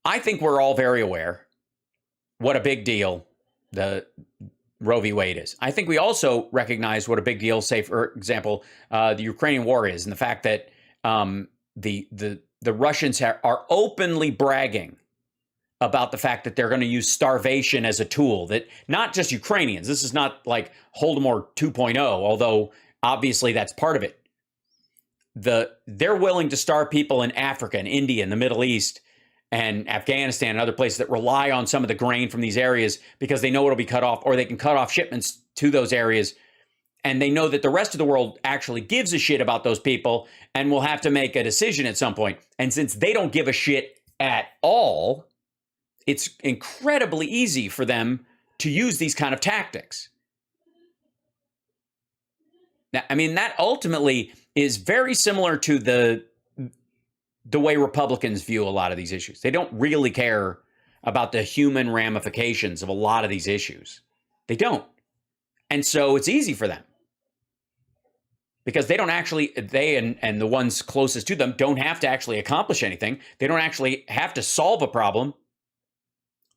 I think we're all very aware what a big deal the Roe v. Wade is. I think we also recognize what a big deal, say, for example, the Ukrainian war is, and the fact that the Russians are openly bragging about the fact that they're going to use starvation as a tool, that not just Ukrainians. This is not like Holodomor 2.0, although obviously that's part of it. They're willing to starve people in Africa and India and the Middle East and Afghanistan and other places that rely on some of the grain from these areas because they know it'll be cut off, or they can cut off shipments to those areas. And they know that the rest of the world actually gives a shit about those people and will have to make a decision at some point. And since they don't give a shit at all, it's incredibly easy for them to use these kind of tactics. Now, I mean, that ultimately is very similar to the way Republicans view a lot of these issues. They don't really care about the human ramifications of a lot of these issues. They don't. And so it's easy for them because they don't actually, and the ones closest to them don't have to actually accomplish anything. They don't actually have to solve a problem.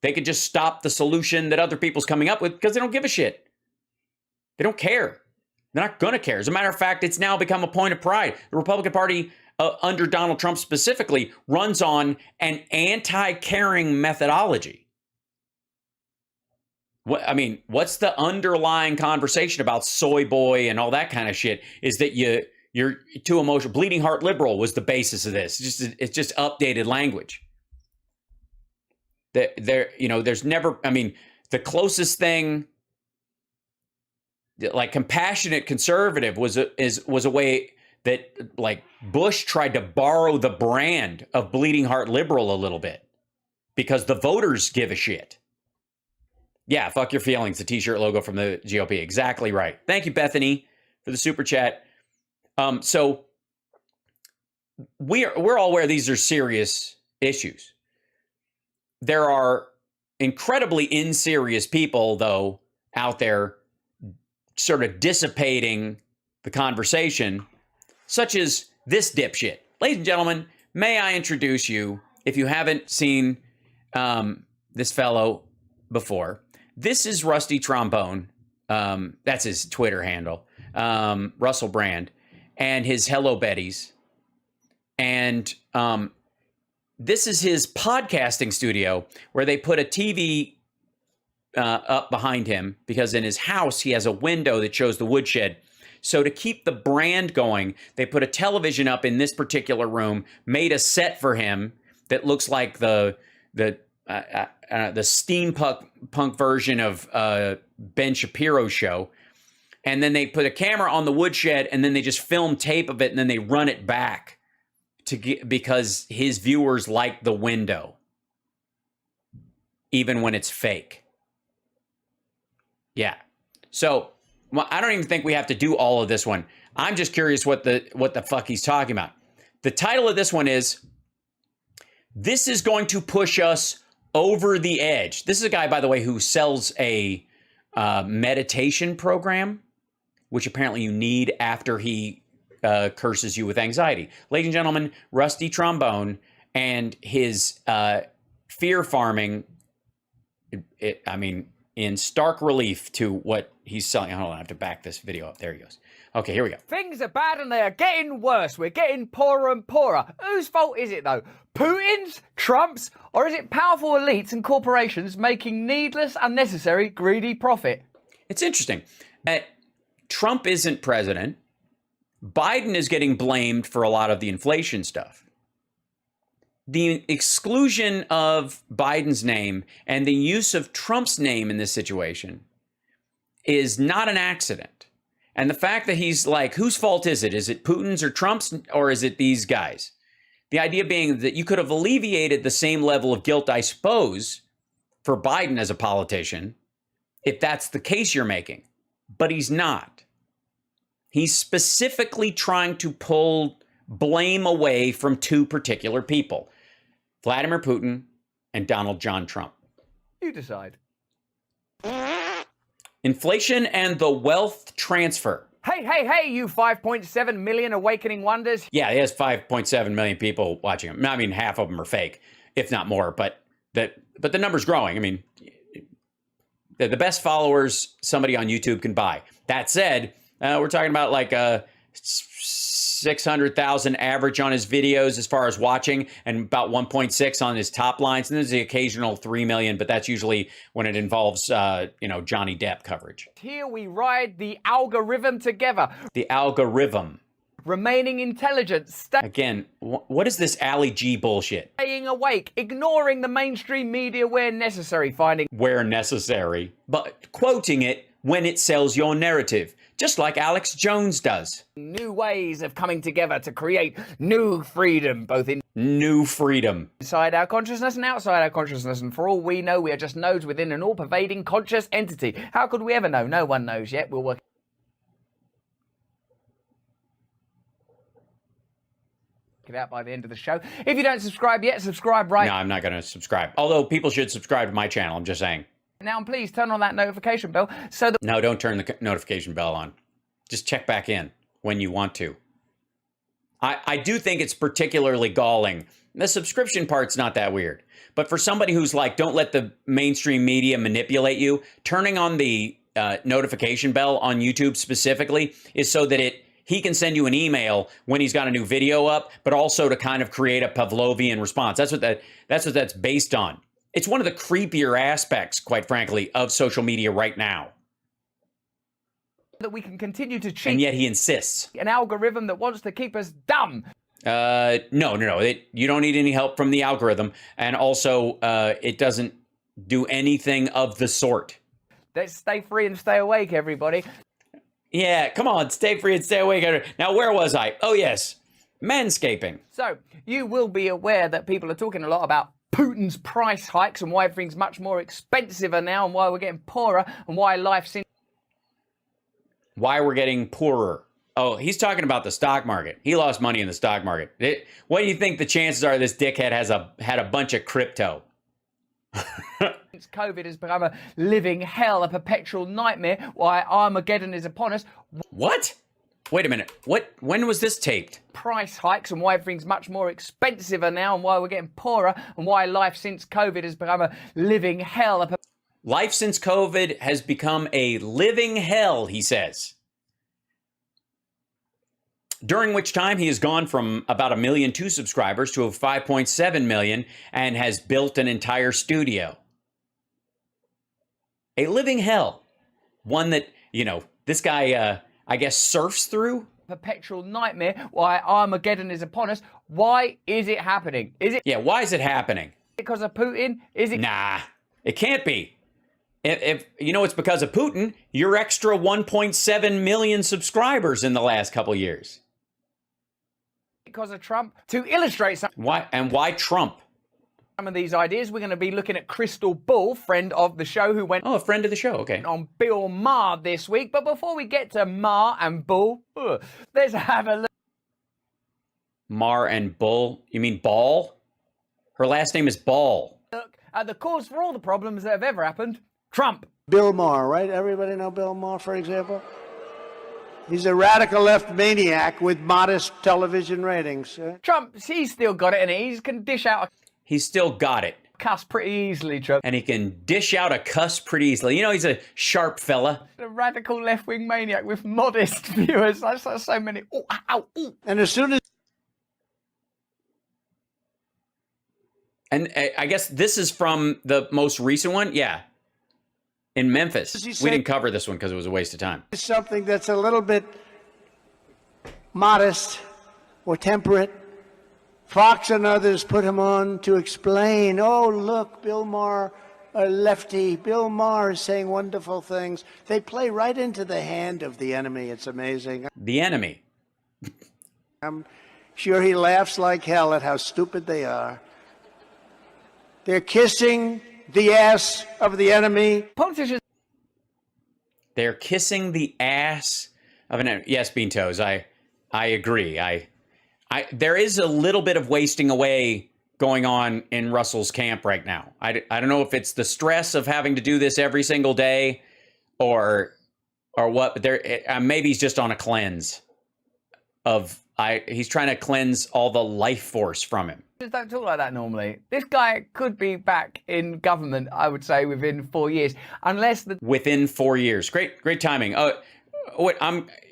They could just stop the solution that other people's coming up with because they don't give a shit. They don't care. They're not going to care. As a matter of fact, it's now become a point of pride. The Republican Party, under Donald Trump specifically, runs on an anti-caring methodology. What's the underlying conversation about soy boy and all that kind of shit? Is that you're too emotional. Bleeding heart liberal was the basis of this. It's just updated language. There's never. The closest thing, like compassionate conservative, was a way that, like, Bush tried to borrow the brand of bleeding heart liberal a little bit because the voters give a shit. Yeah, fuck your feelings, the t-shirt logo from the GOP. Exactly right. Thank you, Bethany, for the super chat. So we're all aware these are serious issues. There are incredibly inserious people, though, out there sort of dissipating the conversation, such as this dipshit. Ladies and gentlemen, may I introduce you, if you haven't seen this fellow before. This is Rusty Trombone. That's his Twitter handle. Russell Brand. And his Hello Betties. And this is his podcasting studio where they put a TV up behind him because in his house he has a window that shows the woodshed. So to keep the brand going, they put a television up in this particular room, made a set for him that looks like the steampunk version of Ben Shapiro's show. And then they put a camera on the woodshed, and then they just film tape of it, and then they run it back because his viewers like the window, even when it's fake. Yeah. So I don't even think we have to do all of this one. I'm just curious what the fuck he's talking about. The title of this one is, "This is going to push us over the edge." This is a guy, by the way, who sells a meditation program, which apparently you need after he curses you with anxiety. Ladies and gentlemen, Rusty Trombone and his fear farming, in stark relief to what he's selling. Hold on, I have to back this video up. There he goes. Okay, here we go. Things are bad and they are getting worse. We're getting poorer and poorer. Whose fault is it, though? Putin's? Trump's? Or is it powerful elites and corporations making needless, unnecessary, greedy profit? It's interesting that Trump isn't president. Biden is getting blamed for a lot of the inflation stuff. The exclusion of Biden's name and the use of Trump's name in this situation is not an accident. And the fact that he's like, whose fault is it? Is it Putin's or Trump's, or is it these guys? The idea being that you could have alleviated the same level of guilt, I suppose, for Biden as a politician, if that's the case you're making. But he's not. He's specifically trying to pull blame away from two particular people, Vladimir Putin and Donald John Trump. You decide. Inflation and the wealth transfer. Hey, you 5.7 million awakening wonders. Yeah, he has 5.7 million people watching him. I mean, half of them are fake. if not more. But the number's growing. I mean, the best followers somebody on YouTube can buy. That said, we're talking about like 600,000 average on his videos as far as watching, and about 1.6 on his top lines. And there's the occasional 3 million, but that's usually when it involves, Johnny Depp coverage. Here we ride the algorithm together. The algorithm. Remaining intelligent, Again, what is this Ali G bullshit? staying awake, ignoring the mainstream media where necessary, finding Where necessary, but quoting it when it sells your narrative, just like Alex Jones does. new ways of coming together to create new freedom, both New freedom. inside our consciousness and outside our consciousness. And for all we know, we are just nodes within an all-pervading conscious entity. How could we ever know? No one knows yet. We'll work it out by the end of the show. If you don't subscribe yet, subscribe right No, I'm not going to subscribe. Although people should subscribe to my channel. I'm just saying. now, and please turn on that notification bell so that No, don't turn the notification bell on. Just check back in when you want to. I do think it's particularly galling. The subscription part's not that weird. But for somebody who's like, don't let the mainstream media manipulate you, turning on the notification bell on YouTube specifically is so that he can send you an email when he's got a new video up, but also to kind of create a Pavlovian response. That's what that's based on. It's one of the creepier aspects, quite frankly, of social media right now. we can continue to cheat And yet he insists. an algorithm that wants to keep us dumb. No. You don't need any help from the algorithm. And also, it doesn't do anything of the sort. Let's stay free and stay awake, everybody. Yeah, come on, stay free and stay awake. Now, where was I? Oh, yes, manscaping. So, you will be aware that people are talking a lot about Putin's price hikes and why everything's much more expensive now and why we're getting poorer and why life's Why we're getting poorer. Oh, he's talking about the stock market. He lost money in the stock market. What do you think the chances are this dickhead had a bunch of crypto? since COVID has become a living hell, a perpetual nightmare, why Armageddon is upon us. What? Wait a minute. When was this taped? Price hikes and why everything's much more expensive now and why we're getting poorer and why life since COVID has become a living hell, a Life since COVID has become a living hell, he says. During which time he has gone from about 1.2 million subscribers to 5.7 million and has built an entire studio. A living hell. One that, this guy, I guess, surfs through. perpetual nightmare, why Armageddon is upon us. Why is it happening? Is it Yeah, why is it happening? because of Putin? Is it Nah, it can't be. If it's because of Putin, your extra 1.7 million subscribers in the last couple years. because of Trump? To illustrate some Why Trump? of these ideas, we're going to be looking at Crystal Bull, friend of the show, who went Oh, a friend of the show. Okay. on Bill Maher this week. But before we get to Maher and Bull, let's have a Mar and Bull. You mean Ball? Her last name is Ball. look at the cause for all the problems that have ever happened. Trump. Bill Maher, right? Everybody know Bill Maher, for example? He's a radical left maniac with modest television ratings. Trump, he's still got it, and he can dish out He's still got it. a cuss pretty easily, Trump. And he can dish out a cuss pretty easily. He's a sharp fella. A radical left-wing maniac with modest viewers. That's so many. Ooh, ow, ooh. And as soon as And I guess this is from the most recent one. Yeah. In Memphis. Does he We say- didn't cover this one because it was a waste of time. something that's a little bit modest or temperate, Fox and others put him on to explain, oh, look, Bill Maher, a lefty, Bill Maher is saying wonderful things. They play right into the hand of the enemy. It's amazing. The enemy. I'm sure he laughs like hell at how stupid they are. They're kissing the ass of the enemy. Politicians They're kissing the ass of an enemy. Yes, Bean Toes. I agree. There is a little bit of wasting away going on in Russell's camp right now. I don't know if it's the stress of having to do this every single day or what, but maybe he's just on a cleanse of he's trying to cleanse all the life force from him. Just don't talk like that normally. This guy could be back in government, I would say, within 4 years, unless the Within 4 years. Great timing. What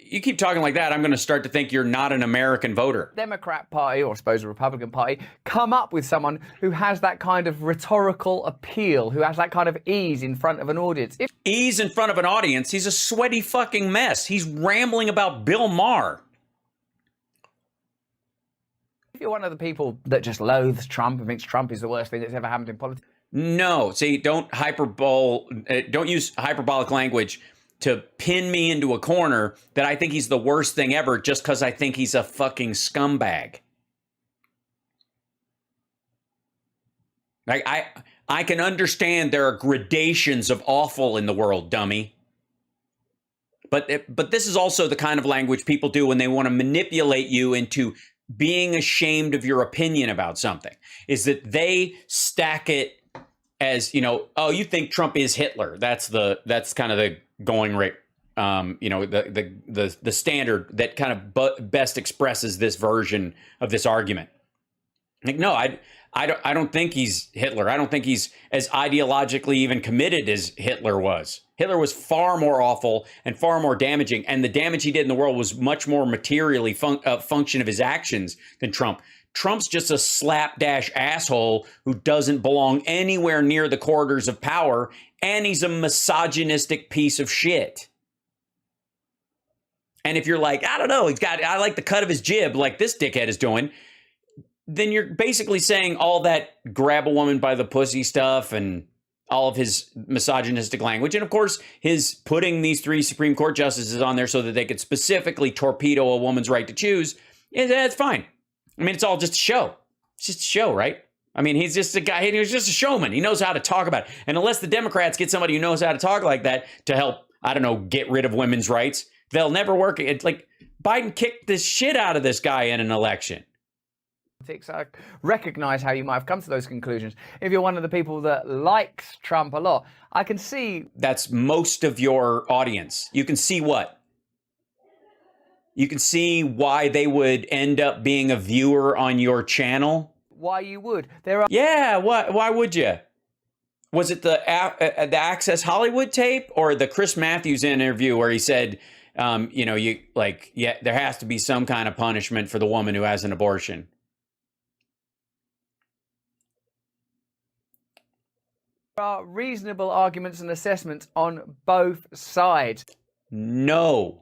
you keep talking like that, I'm going to start to think you're not an American voter. Democrat Party, or I suppose the Republican Party, come up with someone who has that kind of rhetorical appeal, who has that kind of ease in front of an audience. Ease in front of an audience? He's a sweaty fucking mess. He's rambling about Bill Maher. If you're one of the people that just loathes Trump and thinks Trump is the worst thing that's ever happened in politics. No, see, don't use hyperbolic language to pin me into a corner that I think he's the worst thing ever just because I think he's a fucking scumbag. Like, I can understand there are gradations of awful in the world, dummy. But this is also the kind of language people do when they want to manipulate you into being ashamed of your opinion about something, is that they stack it as, you know, oh, you think Trump is Hitler. That's kind of the going rate, you know, the standard that kind of best expresses this version of this argument. Like, no, I don't think he's Hitler. I don't think he's as ideologically even committed as Hitler was. Hitler was far more awful and far more damaging, and the damage he did in the world was much more materially function of his actions than Trump. Trump's just a slapdash asshole who doesn't belong anywhere near the corridors of power, and he's a misogynistic piece of shit. And if you're like, I don't know, I like the cut of his jib like this dickhead is doing, then you're basically saying all that grab a woman by the pussy stuff and all of his misogynistic language. And of course, his putting these 3 Supreme Court justices on there so that they could specifically torpedo a woman's right to choose, that's fine. I mean, it's all just a show. It's just a show, right? I mean, he's just a guy, he's just a showman. He knows how to talk about it. And unless the Democrats get somebody who knows how to talk like that to help, I don't know, get rid of women's rights, they'll never work. It's like Biden kicked the shit out of this guy in an election. I recognize how you might have come to those conclusions. If you're one of the people that likes Trump a lot, I can see... That's most of your audience. You can see what? You can see why they would end up being a viewer on your channel. Why you would. There are... Yeah, why would you? Was it the Access Hollywood tape or the Chris Matthews interview where he said, you know, there has to be some kind of punishment for the woman who has an abortion? There are reasonable arguments and assessments on both sides. No,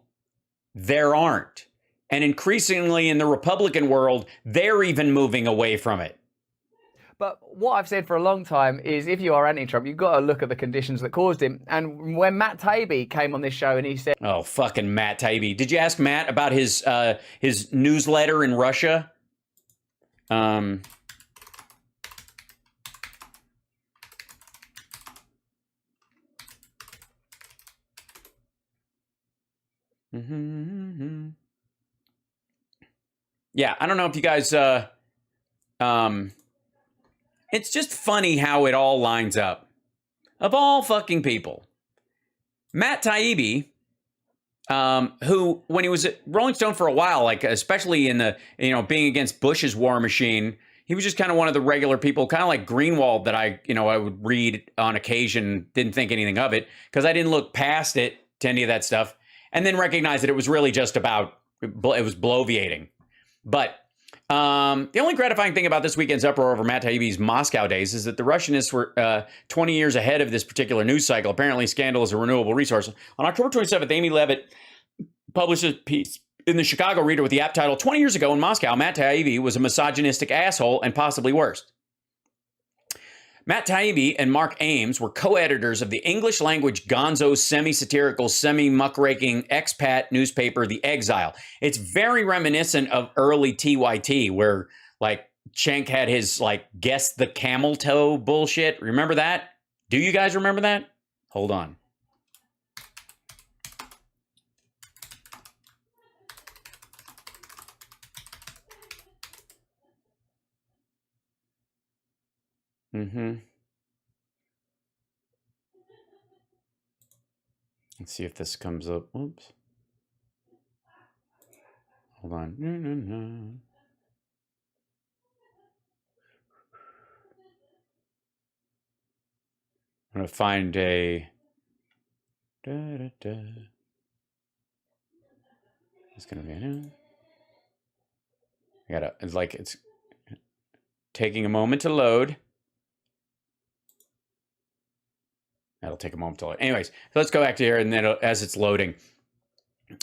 there aren't. And increasingly in the Republican world, they're even moving away from it. But what I've said for a long time is if you are anti-Trump, you've got to look at the conditions that caused him. And when Matt Taibbi came on this show and he said... Oh, fucking Matt Taibbi. Did you ask Matt about his newsletter in Russia? Yeah, I don't know if you guys, it's just funny how it all lines up. Of all fucking people, Matt Taibbi, who, when he was at Rolling Stone for a while, like, especially in the, you know, being against Bush's war machine, he was just kind of one of the regular people, kind of like Greenwald that I would read on occasion, didn't think anything of it, because I didn't look past it to any of that stuff. And then recognize that it was really just about, it was bloviating. But the only gratifying thing about this weekend's uproar over Matt Taibbi's Moscow days is that the Russianists were 20 years ahead of this particular news cycle. Apparently, scandal is a renewable resource. On October 27th, Amy Levitt published a piece in the Chicago Reader with the apt title, 20 years ago in Moscow, Matt Taibbi was a misogynistic asshole and possibly worse. Matt Taibbi and Mark Ames were co-editors of the English-language gonzo, semi-satirical, semi-muckraking expat newspaper, The Exile. It's very reminiscent of early TYT, where, like, Schenck had his, like, guess the camel toe bullshit. Remember that? Do you guys remember that? Hold on. Let's see if this comes up. Oops. Hold on. I'm going to find a... It's going to be... It's like it's taking a moment to load. That'll take a moment to load. Anyways, so let's go back to here, and then as it's loading.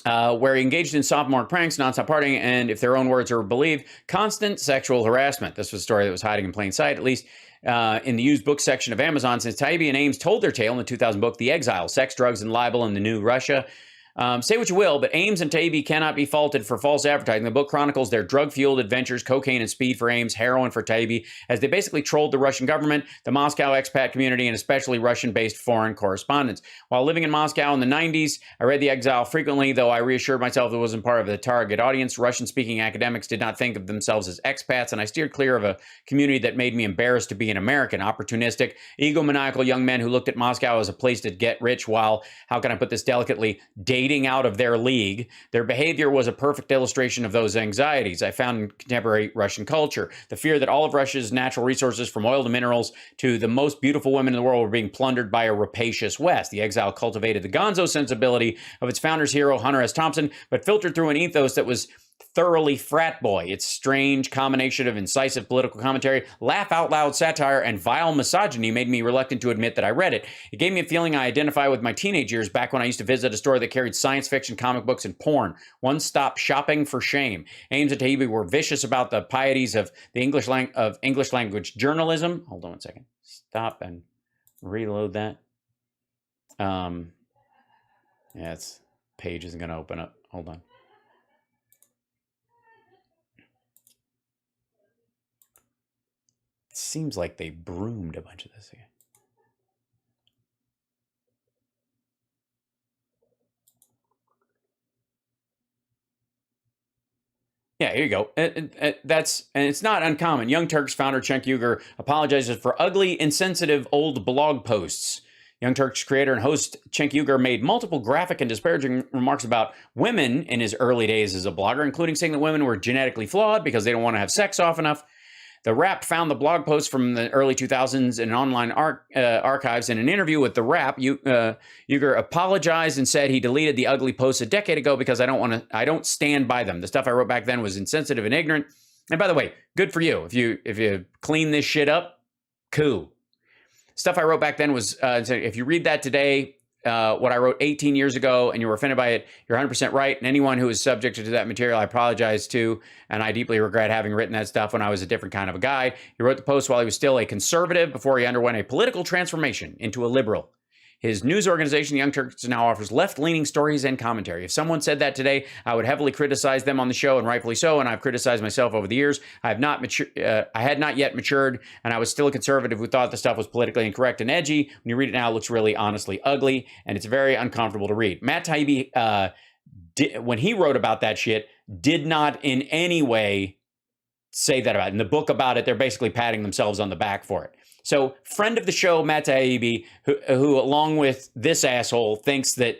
Where he engaged in sophomore pranks, nonstop partying, and if their own words are believed, constant sexual harassment. This was a story that was hiding in plain sight, at least in the used book section of Amazon, since Taibbi and Ames told their tale in the 2000 book, The Exile, Sex, Drugs, and Libel in the New Russia. Say what you will, but Ames and Taibbi cannot be faulted for false advertising. The book chronicles their drug-fueled adventures, cocaine and speed for Ames, heroin for Taibbi, as they basically trolled the Russian government, the Moscow expat community, and especially Russian-based foreign correspondents. While living in Moscow in the 90s, I read The Exile frequently, though I reassured myself it wasn't part of the target audience. Russian-speaking academics did not think of themselves as expats, and I steered clear of a community that made me embarrassed to be an American. Opportunistic, egomaniacal young men who looked at Moscow as a place to get rich while, how can I put this delicately, dating out of their league. Their behavior was a perfect illustration of those anxieties I found in contemporary Russian culture. The fear that all of Russia's natural resources, from oil to minerals to the most beautiful women in the world, were being plundered by a rapacious West. The Exile cultivated the gonzo sensibility of its founder's hero, Hunter S. Thompson, but filtered through an ethos that was thoroughly frat boy. Its strange combination of incisive political commentary, laugh-out-loud satire, and vile misogyny made me reluctant to admit that I read it. It gave me a feeling I identify with my teenage years back when I used to visit a store that carried science fiction, comic books, and porn. One-stop shopping for shame. Ames and Taibbi were vicious about the pieties of the English language journalism. Hold on one second. Stop and reload that. Yeah, it's page isn't going to open up. Hold on. Seems like they broomed a bunch of this again. Yeah, here you go. And it's not uncommon. Young Turks founder Cenk Uygur apologizes for ugly, insensitive old blog posts. Young Turks creator and host Cenk Uygur made multiple graphic and disparaging remarks about women in his early days as a blogger, including saying that women were genetically flawed because they don't want to have sex often enough. The Wrap found the blog post from the early 2000s in online archives. In an interview with The Wrap, Uygur apologized and said he deleted the ugly posts a decade ago because I don't stand by them. The stuff I wrote back then was insensitive and ignorant. And by the way, good for you. If you clean this shit up, cool. Stuff I wrote back then was, if you read that today, what I wrote 18 years ago and you were offended by it, you're 100% right. And anyone who is subjected to that material, I apologize to. And I deeply regret having written that stuff when I was a different kind of a guy. He wrote the post while he was still a conservative before he underwent a political transformation into a liberal. His news organization, Young Turks, now offers left-leaning stories and commentary. If someone said that today, I would heavily criticize them on the show, and rightfully so, and I've criticized myself over the years. I had not yet matured, and I was still a conservative who thought the stuff was politically incorrect and edgy. When you read it now, it looks really honestly ugly, and it's very uncomfortable to read. Matt Taibbi, when he wrote about that shit, did not in any way say that about it. In the book about it, they're basically patting themselves on the back for it. So, friend of the show, Matt Taibbi, who along with this asshole, thinks that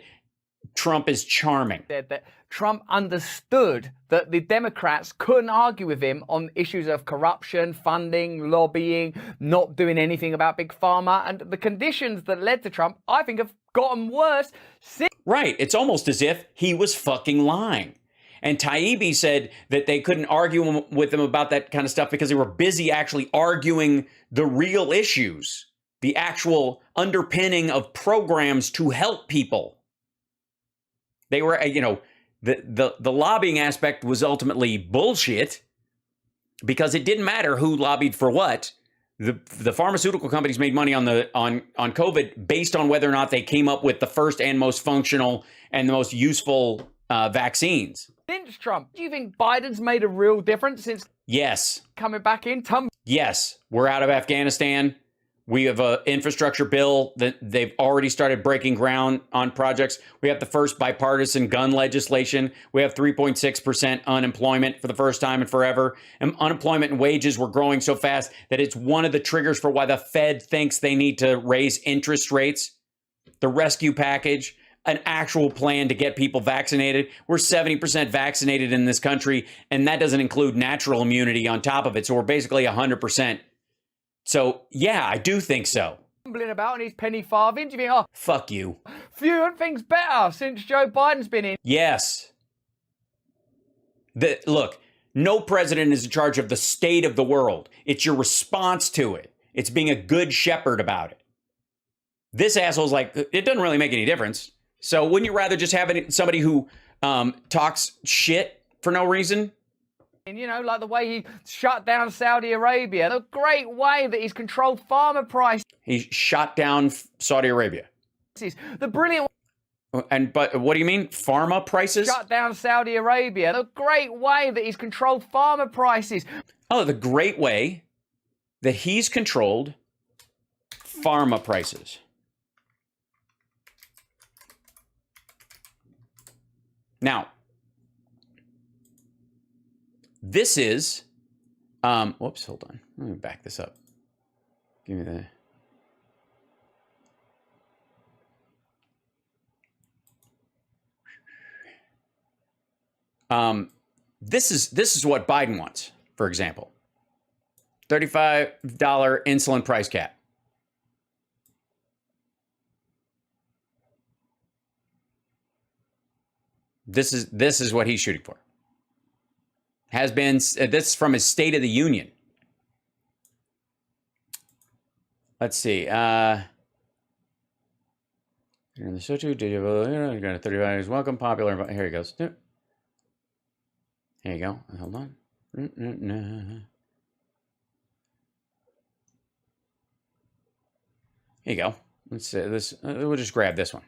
Trump is charming. That Trump understood that the Democrats couldn't argue with him on issues of corruption, funding, lobbying, not doing anything about Big Pharma. And the conditions that led to Trump, I think, have gotten worse. Right. It's almost as if he was fucking lying. And Taibbi said that they couldn't argue with him about that kind of stuff because they were busy actually arguing the real issues, the actual underpinning of programs to help people. They were, the lobbying aspect was ultimately bullshit because it didn't matter who lobbied for what. The pharmaceutical companies made money on COVID based on whether or not they came up with the first and most functional and the most useful vaccines. Since Trump, do you think Biden's made a real difference since Yes. coming back in? Yes. We're out of Afghanistan. We have an infrastructure bill that they've already started breaking ground on projects. We have the first bipartisan gun legislation. We have 3.6% unemployment for the first time in forever. And unemployment and wages were growing so fast that it's one of the triggers for why the Fed thinks they need to raise interest rates. The rescue package. an actual plan to get people vaccinated. We're 70% vaccinated in this country, and that doesn't include natural immunity on top of it. So we're basically 100%. So, yeah, I do think so. About and his penny farthing. Do you think, oh, fuck you? Phew, and things better since Joe Biden's been in. Yes. Look, no president is in charge of the state of the world. It's your response to it. It's being a good shepherd about it. This asshole's like, it doesn't really make any difference. So wouldn't you rather just have somebody who talks shit for no reason? You know, like the way he shut down Saudi Arabia, the great way that he's controlled farmer prices. He shot down Saudi Arabia. The brilliant. But what do you mean? Pharma prices? Shut down Saudi Arabia, the great way that he's controlled farmer prices. Oh, the great way that he's controlled pharma prices. Now, this is, whoops, hold on. Let me back this up. Give me the, this is what Biden wants, for example. $35 insulin price cap. This is what he's shooting for. Has been, this is from his State of the Union. Let's see. The Sochi, you're going to 35 is welcome, popular. Here he goes. Here you go. Hold on. Here you go. Let's see this. We'll just grab this one.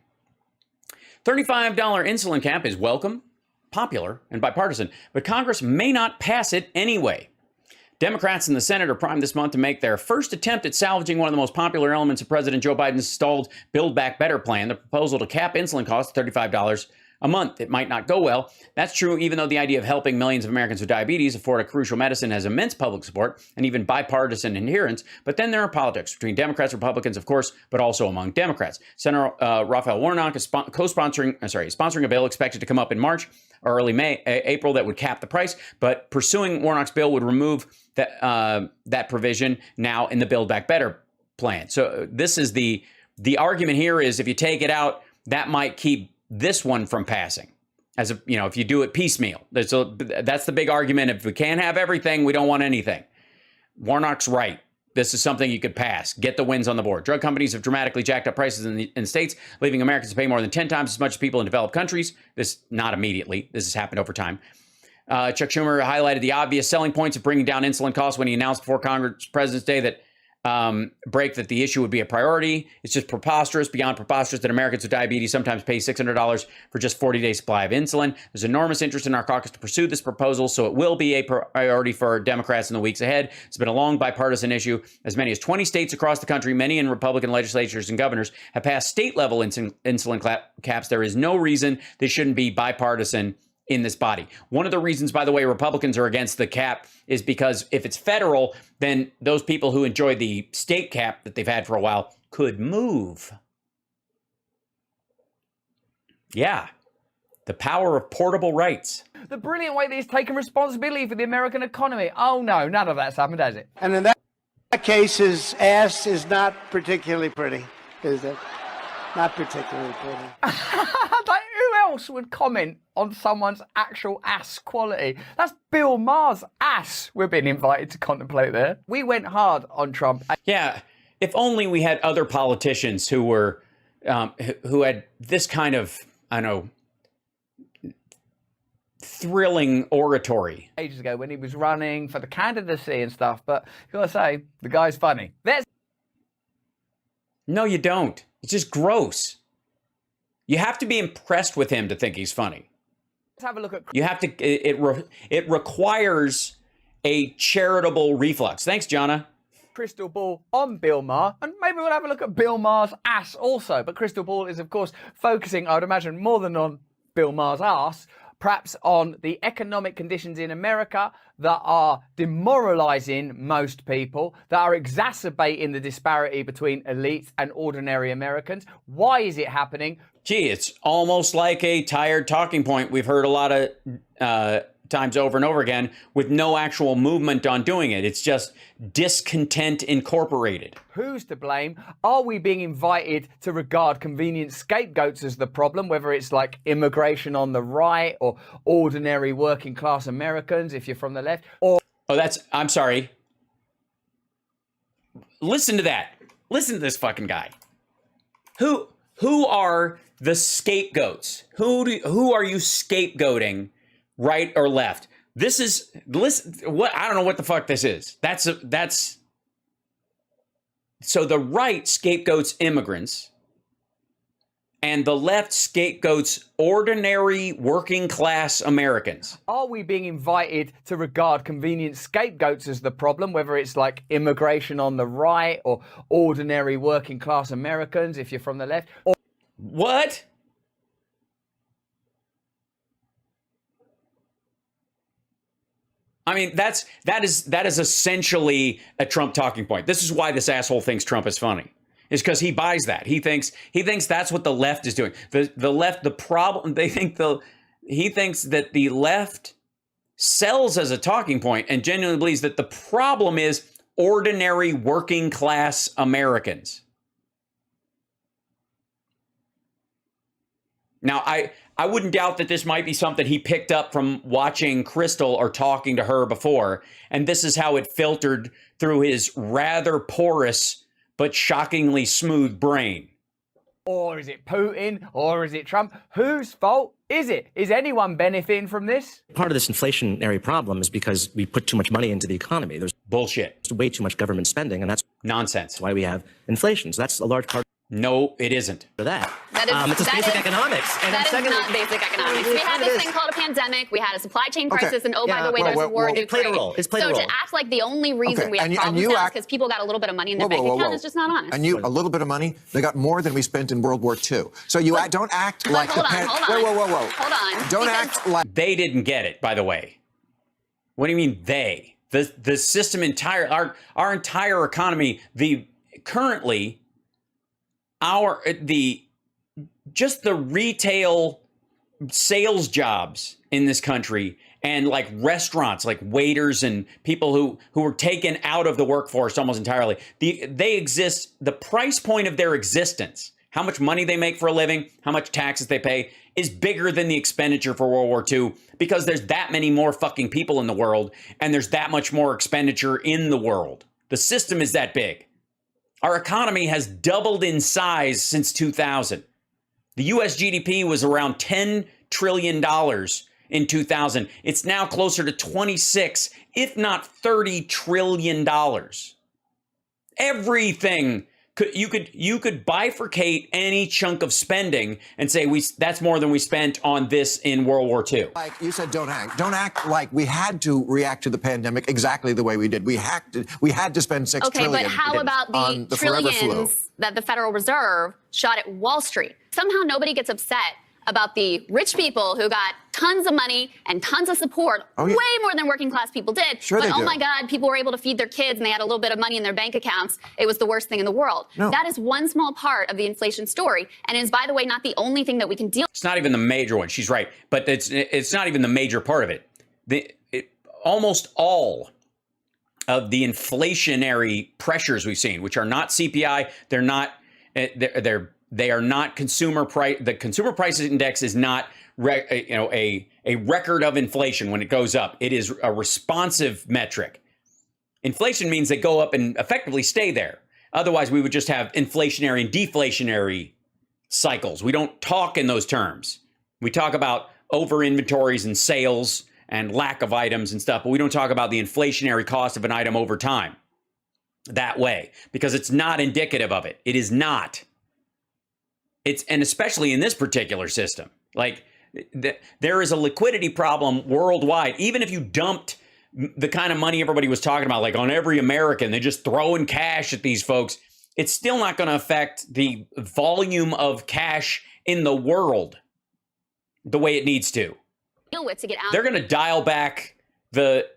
$35 insulin cap is welcome, popular, and bipartisan, but Congress may not pass it anyway. Democrats in the Senate are primed this month to make their first attempt at salvaging one of the most popular elements of President Joe Biden's stalled Build Back Better plan, the proposal to cap insulin costs at $35 a month. It might not go well. That's true even though the idea of helping millions of Americans with diabetes afford a crucial medicine has immense public support and even bipartisan adherence. But then there are politics between Democrats and Republicans, of course, but also among Democrats. Senator Raphael Warnock is sponsoring a bill expected to come up in March or early April that would cap the price. But pursuing Warnock's bill would remove that provision now in the Build Back Better plan. So this is the argument here is if you take it out, that might keep this one from passing, if you do it piecemeal. That's the big argument. If we can't have everything, we don't want anything. Warnock's right. This is something you could pass. Get the wins on the board. Drug companies have dramatically jacked up prices in states, leaving Americans to pay more than 10 times as much as people in developed countries. This not immediately. This has happened over time. Chuck Schumer highlighted the obvious selling points of bringing down insulin costs when he announced before Congress President's Day that that the issue would be a priority. It's just preposterous, beyond preposterous, that Americans with diabetes sometimes pay $600 for just 40-day supply of insulin. There's enormous interest in our caucus to pursue this proposal, so it will be a priority for Democrats in the weeks ahead. It's been a long bipartisan issue. As many as 20 states across the country, many in Republican legislatures and governors, have passed state-level insulin caps. There is no reason this shouldn't be bipartisan in this body. One of the reasons, by the way, Republicans are against the cap is because if it's federal, then those people who enjoy the state cap that they've had for a while could move. Yeah. The power of portable rights. The brilliant way that he's taken responsibility for the American economy. Oh no, none of that's happened, has it? And in that case, his ass is not particularly pretty, is it? Not particularly pretty. Like, who else would comment on someone's actual ass quality? That's Bill Maher's ass we're being invited to contemplate there. We went hard on Trump. Yeah, if only we had other politicians who were, who had this kind of, thrilling oratory. Ages ago when he was running for the candidacy and stuff, but you gotta say, the guy's funny. No, you don't. It's just gross. You have to be impressed with him to think he's funny. Let's have a look at. You have to. It requires a charitable reflux. Thanks, Jonna. Crystal ball on Bill Maher, and maybe we'll have a look at Bill Maher's ass also. But Crystal ball is, of course, focusing, I would imagine, more than on Bill Maher's ass, perhaps on the economic conditions in America that are demoralizing most people, that are exacerbating the disparity between elites and ordinary Americans. Why is it happening? Gee, it's almost like a tired talking point we've heard a lot of times over and over again with no actual movement on doing it. It's just discontent incorporated. Who's to blame? Are we being invited to regard convenient scapegoats as the problem, whether it's like immigration on the right or ordinary working class Americans if you're from the left? Or I'm sorry. Listen to that. Listen to this fucking guy. Who are the scapegoats? Who are you scapegoating, right or left? What I don't know what the fuck this is. That's so the right scapegoats immigrants and the left scapegoats ordinary working class Americans. Are we being invited to regard convenient scapegoats as the problem, whether it's like immigration on the right or ordinary working class Americans if you're from the left? Or what? I mean, that is essentially a Trump talking point. This is why this asshole thinks Trump is funny. Is because he buys that. He thinks that's what the left is doing. The left, the problem, he thinks that the left sells as a talking point and genuinely believes that the problem is ordinary working class Americans. Now, I wouldn't doubt that this might be something he picked up from watching Crystal or talking to her before, and this is how it filtered through his rather porous but shockingly smooth brain. Or is it Putin? Or is it Trump? Whose fault is it? Is anyone benefiting from this? Part of this inflationary problem is because we put too much money into the economy. There's bullshit. Way too much government spending, and that's nonsense. Why we have inflation. So that's a large part. No, it isn't. For that. It's just basic economics. And that is not basic economics. We had this thing called a pandemic. We had a supply chain crisis. And by the way, there's a war in Ukraine. It's played a role. So to act like the only reason we have problems now is because people got a little bit of money in their bank account is just not honest. And a little bit of money, they got more than we spent in World War II. So don't act like hold on. Hold on. Don't act like... They didn't get it, by the way. What do you mean they? The system our entire economy, currently... just the retail sales jobs in this country and like restaurants, like waiters and people who were taken out of the workforce almost entirely. They exist, the price point of their existence, how much money they make for a living, how much taxes they pay, is bigger than the expenditure for World War II because there's that many more fucking people in the world and there's that much more expenditure in the world. The system is that big. Our economy has doubled in size since 2000. The US GDP was around $10 trillion in 2000. It's now closer to 26, if not $30 trillion. Everything you could bifurcate any chunk of spending and say that's more than we spent on this in World War II. Like you said, don't act like we had to react to the pandemic exactly the way we did. We had to spend $6 trillion. Okay, but how about the trillions that the Federal Reserve shot at Wall Street? Somehow nobody gets upset about the rich people who got tons of money and tons of support, way more than working class people did. Sure, but my God, people were able to feed their kids and they had a little bit of money in their bank accounts. It was the worst thing in the world. No. That is one small part of the inflation story. And it is, by the way, not the only thing that we can deal with. It's not even the major one. She's right. But it's not even the major part of it. Almost all of the inflationary pressures we've seen, which are not CPI, they are not consumer price. The consumer prices index is not a record of inflation when it goes up. It is a responsive metric. Inflation means they go up and effectively stay there. Otherwise, we would just have inflationary and deflationary cycles. We don't talk in those terms. We talk about over inventories and sales and lack of items and stuff, but we don't talk about the inflationary cost of an item over time that way because it's not indicative of it. It is not. And especially in this particular system, like there is a liquidity problem worldwide. Even if you dumped the kind of money everybody was talking about, like on every American, they're just throwing cash at these folks. It's still not going to affect the volume of cash in the world the way it needs to. deal with to get out. They're going to dial back the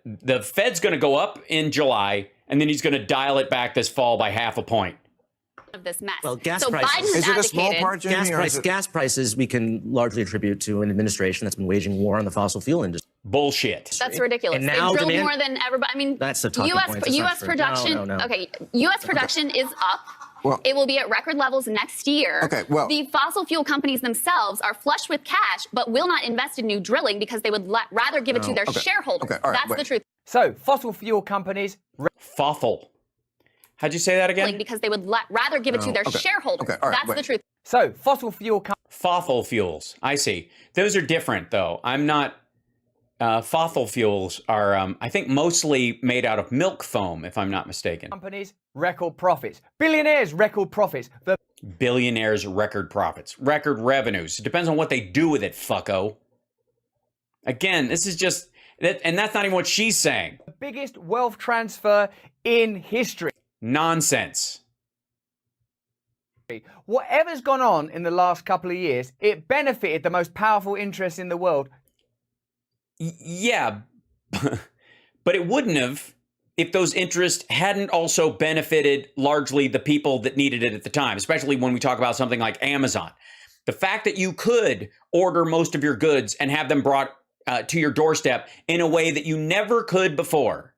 Fed's going to go up in July, and then he's going to dial it back this fall by 0.5 point. Of this mess. Well, gas so prices. Biden has Is it a small advocated- part, Jamie? Gas prices we can largely attribute to an administration that's been waging war on the fossil fuel industry. Bullshit. That's ridiculous. And They now drilled demand- more than everybody. I mean, That's the talking U.S. point. That's not U.S. true. production. No. Okay, U.S. production is up. Well- it will be at record levels next year. Okay, well- the fossil fuel companies themselves are flush with cash, but will not invest in new drilling because they would rather give it to their shareholders. Okay, all right, That's wait. the truth. So, fossil fuel companies Fossil. How'd you say that again? Because they would rather give it to their shareholders. Okay, all right, That's wait. the truth. So, fossil fuel Fossil fuels. I see. Those are different, though. I'm not. Fossil fuels are, I think, mostly made out of milk foam, if I'm not mistaken. companies, record profits. Billionaires, record profits. The Billionaires' record profits, record revenues. It depends on what they do with it, fucko. Again, this is just, and that's not even what she's saying. biggest wealth transfer in history. Nonsense. Whatever's gone on in the last couple of years, it benefited the most powerful interests in the world. Yeah, but it wouldn't have if those interests hadn't also benefited largely the people that needed it at the time, especially when we talk about something like Amazon. The fact that you could order most of your goods and have them brought to your doorstep in a way that you never could before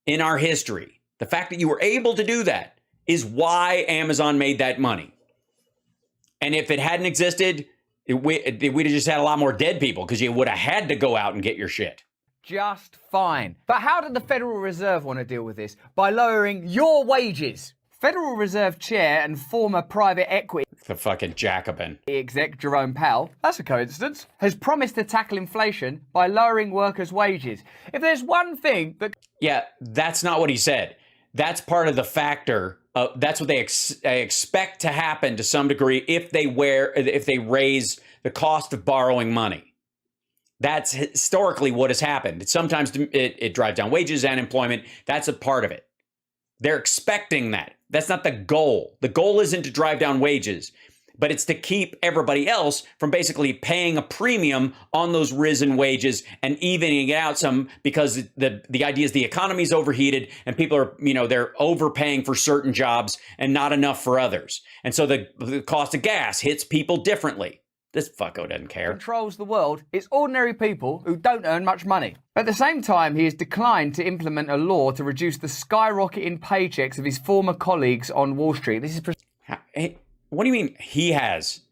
in our history, the fact that you were able to do that is why Amazon made that money. And if it hadn't existed, we'd have just had a lot more dead people because you would have had to go out and get your shit. Just fine. But how did the Federal Reserve want to deal with this? By lowering your wages. Federal Reserve Chair and former private equity The fucking Jacobin. exec Jerome Powell, that's a coincidence, has promised to tackle inflation by lowering workers' wages. If there's one thing that... Yeah, that's not what he said. That's part of the factor. That's what they expect to happen to some degree if they raise the cost of borrowing money. That's historically what has happened. Sometimes it drives down wages and employment. That's a part of it. They're expecting that. That's not the goal. The goal isn't to drive down wages, but it's to keep everybody else from basically paying a premium on those risen wages and evening it out some, because the idea is the economy's overheated and people are, they're overpaying for certain jobs and not enough for others. And so the cost of gas hits people differently. This fucko doesn't care. controls the world is ordinary people who don't earn much money. At the same time, he has declined to implement a law to reduce the skyrocketing paychecks of his former colleagues on Wall Street. This is Hey, what do you mean he has?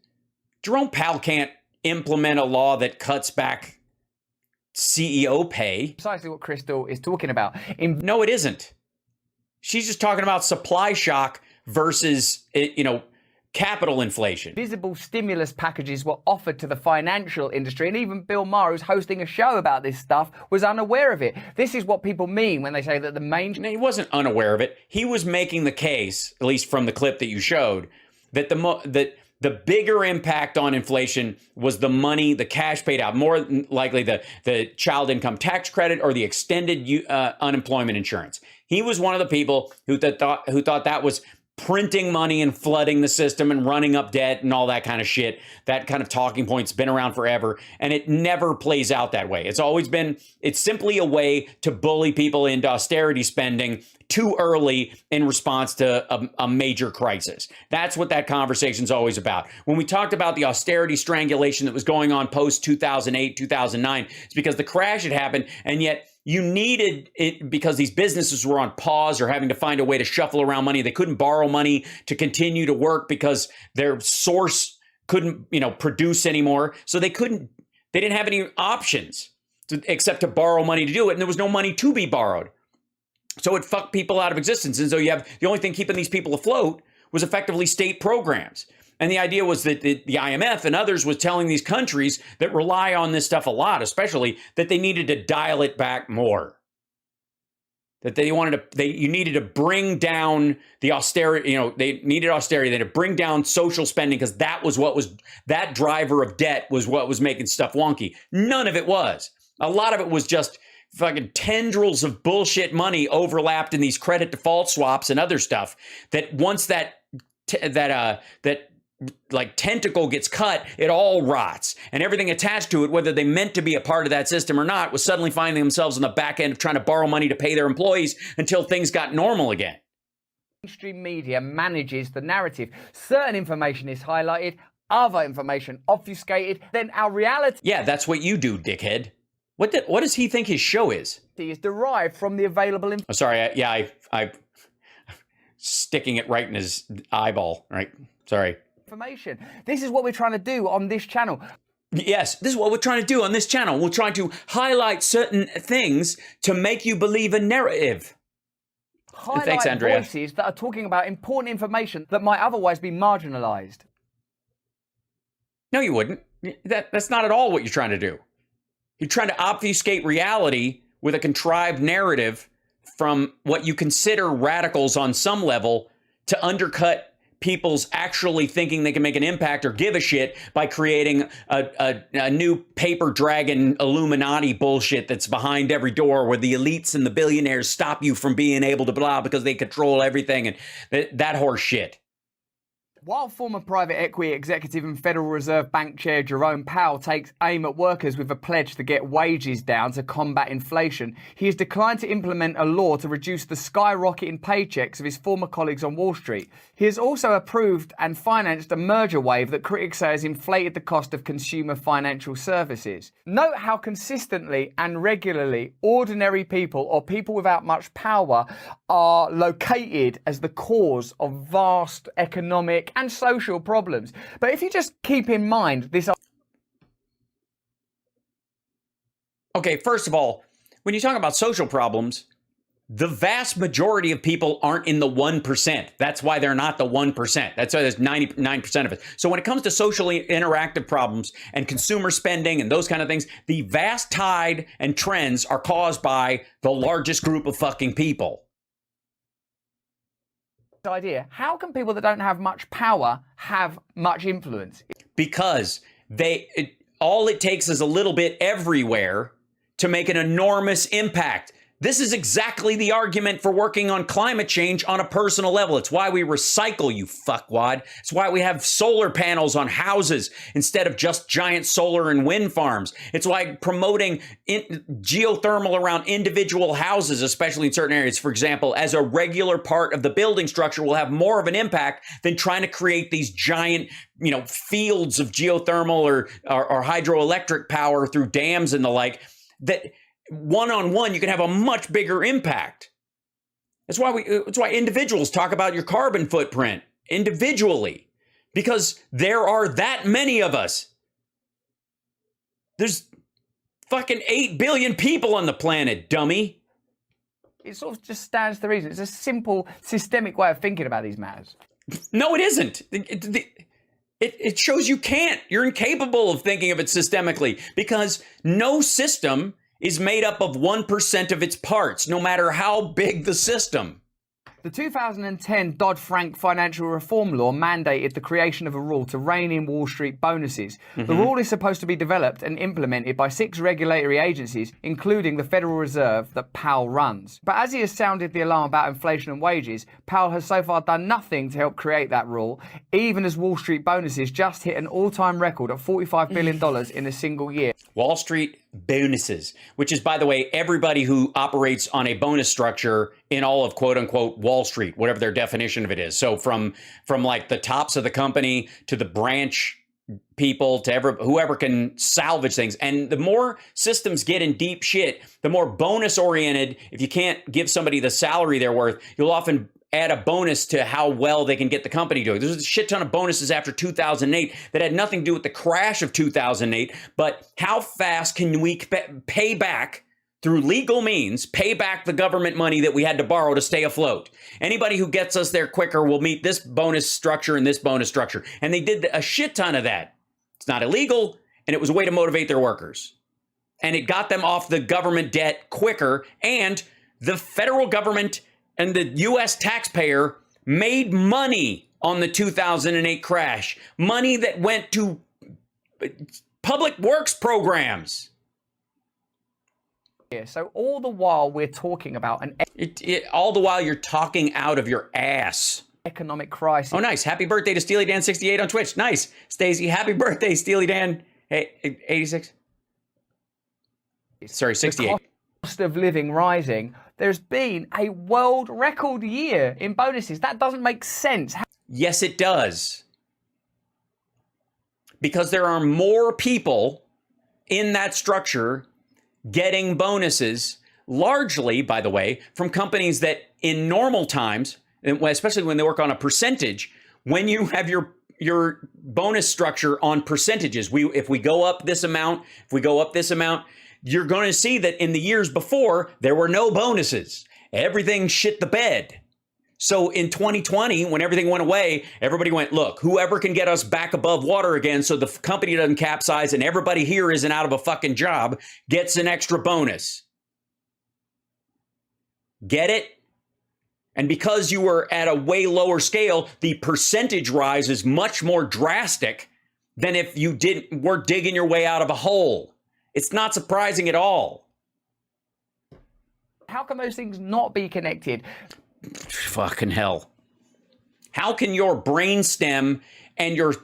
Jerome Powell can't implement a law that cuts back CEO pay. precisely what Crystal is talking about. No, it isn't. She's just talking about supply shock versus, capital inflation. Visible stimulus packages were offered to the financial industry, and even Bill Maher, who's hosting a show about this stuff, was unaware of it. This is what people mean when they say that the main... No, he wasn't unaware of it. He was making the case, at least from the clip that you showed, that the bigger impact on inflation was the money, the cash paid out, more likely the child income tax credit or the extended unemployment insurance. He was one of the people who thought that was printing money and flooding the system and running up debt and all that kind of shit. That kind of talking point's been around forever, and it never plays out that way. It's simply a way to bully people into austerity spending too early in response to a major crisis. That's what that conversation's always about. When we talked about the austerity strangulation that was going on post 2008, 2009, it's because the crash had happened, and yet you needed it because these businesses were on pause or having to find a way to shuffle around money. They couldn't borrow money to continue to work because their source couldn't, produce anymore. So they didn't have any options except to borrow money to do it. And there was no money to be borrowed. So it fucked people out of existence. And so the only thing keeping these people afloat was effectively state programs. And the idea was that the IMF and others was telling these countries that rely on this stuff a lot, especially, that they needed to dial it back more. That you needed to bring down the austerity, they needed austerity, they had to bring down social spending because that driver of debt was what was making stuff wonky. None of it was. A lot of it was just fucking tendrils of bullshit money overlapped in these credit default swaps and other stuff that once that like tentacle gets cut, it all rots. And everything attached to it, whether they meant to be a part of that system or not, was suddenly finding themselves on the back end of trying to borrow money to pay their employees until things got normal again. Mainstream media manages the narrative. Certain information is highlighted, other information obfuscated, then our reality... Yeah, that's what you do, dickhead. What does he think his show is? ...is derived from the available information. Oh, sorry, I sticking it right in his eyeball, right? Sorry. This is what we're trying to do on this channel. Yes, this is what we're trying to do on this channel. We're trying to highlight certain things to make you believe a narrative. Highlight Thanks, Andrea. Voices that are talking about important information that might otherwise be marginalized. No, you wouldn't. That's not at all what you're trying to do. You're trying to obfuscate reality with a contrived narrative from what you consider radicals on some level to undercut people's actually thinking they can make an impact or give a shit by creating a new paper dragon Illuminati bullshit that's behind every door where the elites and the billionaires stop you from being able to blah because they control everything and that horse shit. While former private equity executive and Federal Reserve Bank Chair Jerome Powell takes aim at workers with a pledge to get wages down to combat inflation, he has declined to implement a law to reduce the skyrocketing paychecks of his former colleagues on Wall Street. He has also approved and financed a merger wave that critics say has inflated the cost of consumer financial services. Note how consistently and regularly ordinary people or people without much power are located as the cause of vast economic and social problems. But if you just keep in mind this... Okay, first of all, when you talk about social problems, the vast majority of people aren't in the 1%. That's why they're not the 1%. That's why there's 99% of it. So when it comes to socially interactive problems and consumer spending and those kind of things, the vast tide and trends are caused by the largest group of fucking people. Idea. How can people that don't have much power have much influence? Because all it takes is a little bit everywhere to make an enormous impact. This is exactly the argument for working on climate change on a personal level. It's why we recycle, you fuckwad. It's why we have solar panels on houses instead of just giant solar and wind farms. It's why promoting geothermal around individual houses, especially in certain areas, for example, as a regular part of the building structure will have more of an impact than trying to create these giant, fields of geothermal or hydroelectric power through dams and the like, that one-on-one, you can have a much bigger impact. That's why individuals talk about your carbon footprint individually, because there are that many of us. There's fucking 8 billion people on the planet, dummy. It sort of just stands to reason. It's a simple, systemic way of thinking about these matters. No, it isn't. It shows you can't. You're incapable of thinking of it systemically, because no system is made up of 1% of its parts, no matter how big the system. The 2010 Dodd-Frank financial reform law mandated the creation of a rule to rein in Wall Street bonuses. The rule is supposed to be developed and implemented by 6 regulatory agencies, including the Federal Reserve that Powell runs. But as he has sounded the alarm about inflation and wages, Powell has so far done nothing to help create that rule, even as Wall Street bonuses just hit an all-time record of $45 billion in a single year. Wall Street bonuses, which is, by the way, everybody who operates on a bonus structure in all of quote unquote Wall Street, whatever their definition of it is. So from like the tops of the company to the branch people to whoever can salvage things. And the more systems get in deep shit, the more bonus oriented. If you can't give somebody the salary they're worth, you'll often add a bonus to how well they can get the company doing. There's a shit ton of bonuses after 2008 that had nothing to do with the crash of 2008, but how fast can we pay back through legal means, pay back the government money that we had to borrow to stay afloat. Anybody who gets us there quicker will meet this bonus structure and this bonus structure. And they did a shit ton of that. It's not illegal, and it was a way to motivate their workers. And it got them off the government debt quicker, and the federal government and the U.S. taxpayer made money on the 2008 crash. Money that went to public works programs. Yeah, so all the while we're talking about all the while you're talking out of your ass. economic crisis. Oh, nice. Happy birthday to Steely Dan 68 on Twitch. Nice. Stacey, happy birthday, Steely Dan. Hey, 86? Sorry, 68. The cost of living rising. There's been a world record year in bonuses. That doesn't make sense. Yes, it does. Because there are more people in that structure getting bonuses, largely, by the way, from companies that in normal times, especially when they work on a percentage, when you have your bonus structure on percentages, if we go up this amount, you're going to see that in the years before, there were no bonuses. Everything shit the bed. So in 2020, when everything went away, everybody went, look, whoever can get us back above water again so the company doesn't capsize and everybody here isn't out of a fucking job gets an extra bonus. Get it? And because you were at a way lower scale, the percentage rise is much more drastic than if you were digging your way out of a hole. It's not surprising at all. How can those things not be connected? Fucking hell. How can your brainstem and your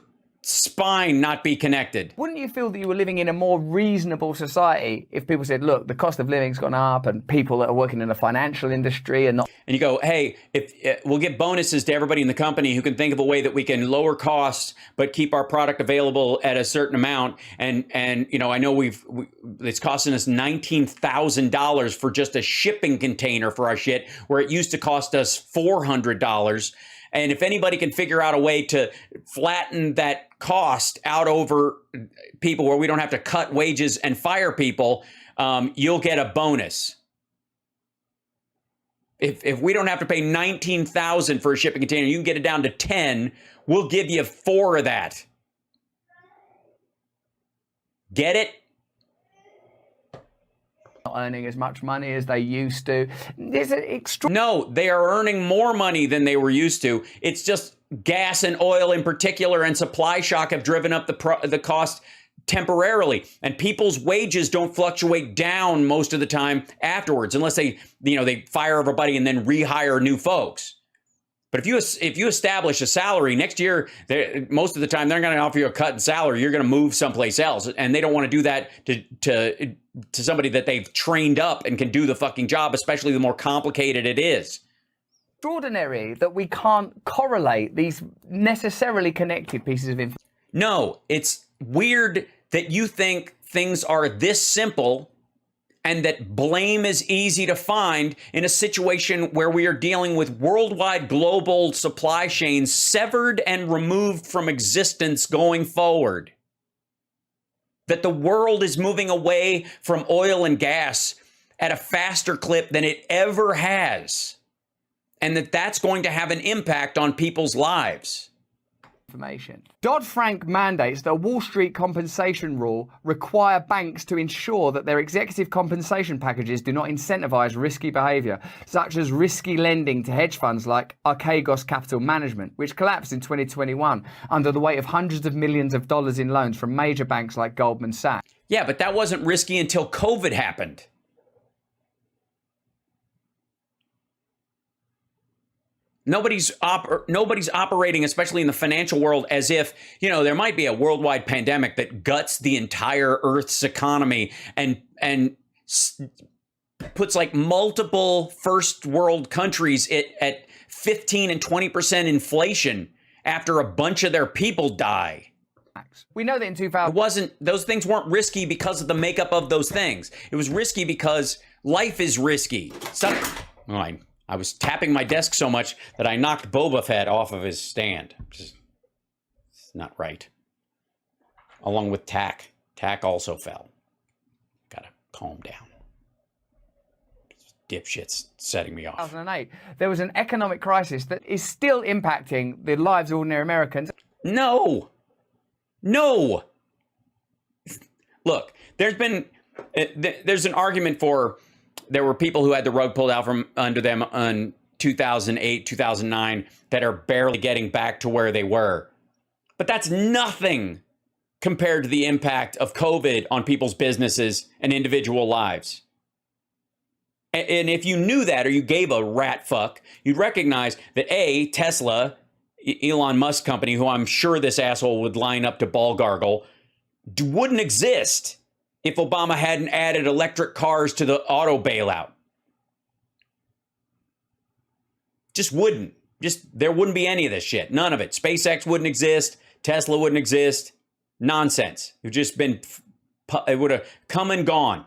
spine not be connected? Wouldn't you feel that you were living in a more reasonable society if people said, look, the cost of living's gone up and people that are working in the financial industry and not... And you go, hey, if we'll give bonuses to everybody in the company who can think of a way that we can lower costs but keep our product available at a certain amount. And you know, I know it's costing us $19,000 for just a shipping container for our shit, where it used to cost us $400. And if anybody can figure out a way to flatten that cost out over people where we don't have to cut wages and fire people, you'll get a bonus. If we don't have to pay $19,000 for a shipping container, you can get it down to 10. We'll give you 4 of that. Get it? not earning as much money as they used to. There's an extra... No, they are earning more money than they were used to. It's just gas and oil in particular and supply shock have driven up the cost temporarily, and people's wages don't fluctuate down most of the time afterwards, unless they fire everybody and then rehire new folks. But if you establish a salary next year, most of the time they're going to offer you a cut in salary. You're going to move someplace else, and they don't want to do that to somebody that they've trained up and can do the fucking job, especially the more complicated it is. Extraordinary that we can't correlate these necessarily connected pieces of information. No, it's weird that you think things are this simple and that blame is easy to find in a situation where we are dealing with worldwide global supply chains severed and removed from existence going forward. That the world is moving away from oil and gas at a faster clip than it ever has. And that's going to have an impact on people's lives. Information. Dodd-Frank mandates that a Wall Street compensation rule require banks to ensure that their executive compensation packages do not incentivize risky behavior, such as risky lending to hedge funds like Archegos Capital Management, which collapsed in 2021 under the weight of hundreds of millions of dollars in loans from major banks like Goldman Sachs. Yeah, but that wasn't risky until COVID happened. Nobody's operating, especially in the financial world, as if, there might be a worldwide pandemic that guts the entire Earth's economy and puts like multiple first world countries at 15 and 20% inflation after a bunch of their people die. We know that in 2000... Those things weren't risky because of the makeup of those things. It was risky because life is risky. I was tapping my desk so much that I knocked Boba Fett off of his stand. It's not right. Along with Tack. Tack also fell. Gotta calm down. Dipshit's setting me off. 2008, there was an economic crisis that is still impacting the lives of ordinary Americans. No. Look, there's an argument for... There were people who had the rug pulled out from under them in 2008, 2009 that are barely getting back to where they were. But that's nothing compared to the impact of COVID on people's businesses and individual lives. And if you knew that, or you gave a rat fuck, you'd recognize that Tesla, Elon Musk company, who I'm sure this asshole would line up to ball gargle, wouldn't exist if Obama hadn't added electric cars to the auto bailout. Just wouldn't. There wouldn't be any of this shit. None of it. SpaceX wouldn't exist. Tesla wouldn't exist. Nonsense. It would have come and gone.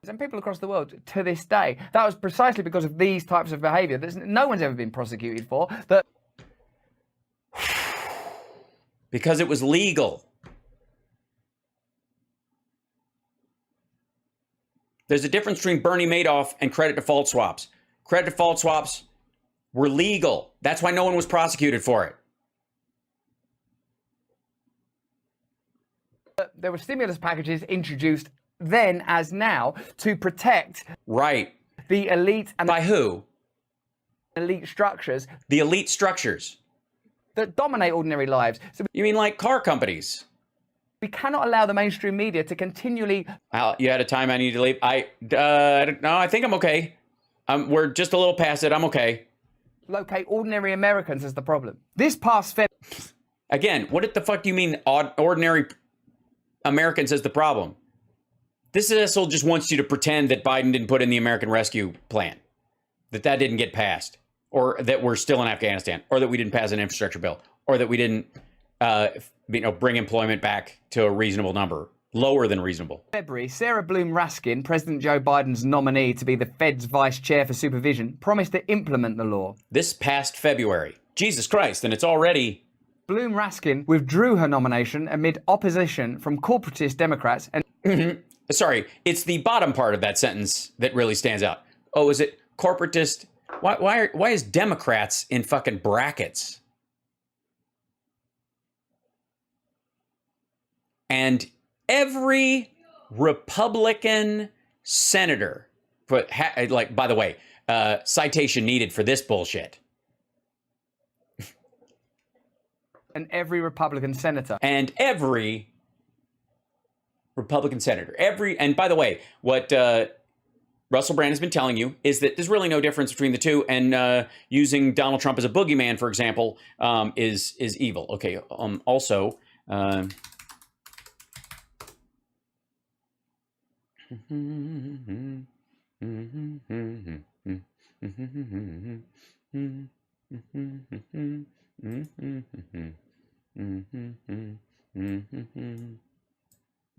And people across the world to this day, that was precisely because of these types of behaviour that no one's ever been prosecuted for. That because it was legal. There's a difference between Bernie Madoff and credit default swaps. Credit default swaps were legal. That's why no one was prosecuted for it. There were stimulus packages introduced then as now to protect the elite. And by who? Elite structures. The elite structures that dominate ordinary lives. So you mean like car companies? We cannot allow the mainstream media to continually... You had a time I need to leave. No, I think I'm okay. We're just a little past it. I'm okay. Locate ordinary Americans as the problem. This past February... Again, what the fuck do you mean ordinary Americans as the problem? This asshole just wants you to pretend that Biden didn't put in the American Rescue Plan, that didn't get passed, or that we're still in Afghanistan, or that we didn't pass an infrastructure bill, or that we didn't bring employment back to a reasonable number, lower than reasonable. February, Sarah Bloom Raskin, President Joe Biden's nominee to be the Fed's vice chair for supervision, promised to implement the law. This past February. Jesus Christ, and it's already... Bloom Raskin withdrew her nomination amid opposition from corporatist Democrats and... Sorry, it's the bottom part of that sentence that really stands out. Oh, is it corporatist? Why is Democrats in fucking brackets? And every Republican senator, by the way, citation needed for this bullshit. And every Republican senator. And every Republican senator. And by the way, what Russell Brand has been telling you is that there's really no difference between the two, and using Donald Trump as a boogeyman, for example, is evil. Okay. Also. There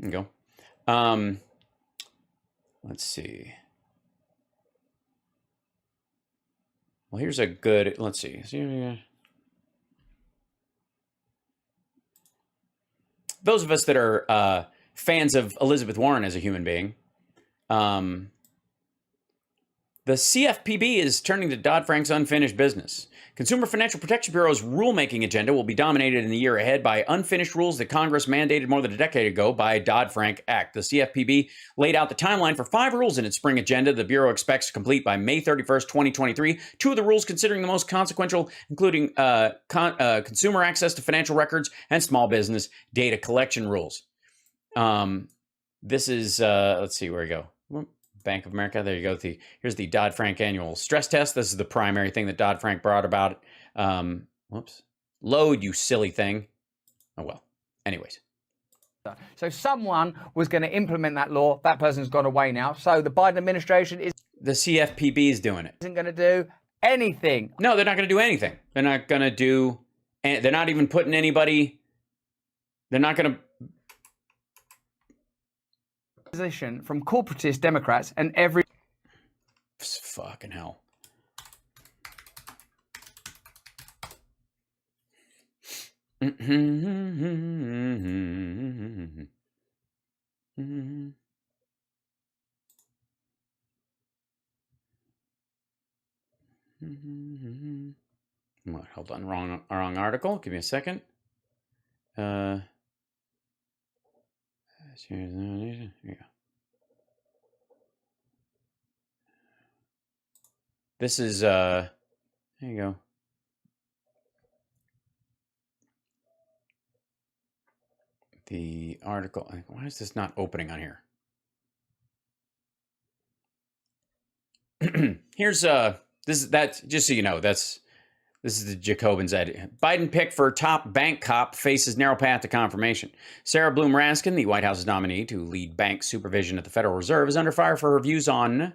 you go. Let's see. Well, here's a good, let's see. Those of us that are fans of Elizabeth Warren as a human being, the CFPB is turning to Dodd-Frank's unfinished business. Consumer Financial Protection Bureau's rulemaking agenda will be dominated in the year ahead by unfinished rules that Congress mandated more than a decade ago by Dodd-Frank Act. The CFPB laid out the timeline for 5 rules in its spring agenda the Bureau expects to complete by May 31st, 2023. 2 of the rules considering the most consequential, including consumer access to financial records and small business data collection rules. This is, let's see, where we go. Bank of America. There you go. Here's the Dodd-Frank annual stress test. This is the primary thing that Dodd-Frank brought about. Whoops. Load, you silly thing. Oh, well. Anyways. So someone was going to implement that law. That person's gone away now. So the Biden administration is... The CFPB is doing it. Isn't going to do anything. No, they're not going to do anything. They're not going to do... They're not even putting anybody... They're not going to... Position from corporatist Democrats and every... Fucking hell. Hold on, wrong article. Give me a second. Here you go. This is there you go. The article. Why is this not opening on here? Here's that's just so you know, this is the Jacobins edit. Biden pick for top bank cop faces narrow path to confirmation. Sarah Bloom Raskin, the White House's nominee to lead bank supervision at the Federal Reserve, is under fire for her views on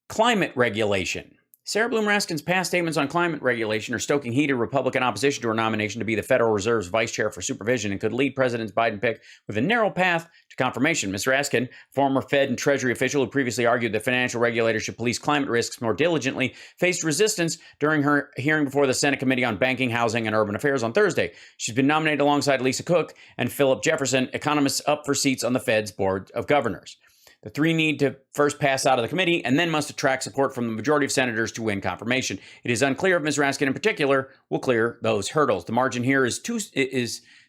climate regulation. Sarah Bloom Raskin's past statements on climate regulation are stoking heated Republican opposition to her nomination to be the Federal Reserve's vice chair for supervision and could lead President Biden pick with a narrow path to confirmation. Ms. Raskin, former Fed and Treasury official who previously argued that financial regulators should police climate risks more diligently, faced resistance during her hearing before the Senate Committee on Banking, Housing, and Urban Affairs on Thursday. She's been nominated alongside Lisa Cook and Philip Jefferson, economists up for seats on the Fed's Board of Governors. The three need to first pass out of the committee and then must attract support from the majority of senators to win confirmation. It is unclear if Ms. Raskin in particular will clear those hurdles. The margin here is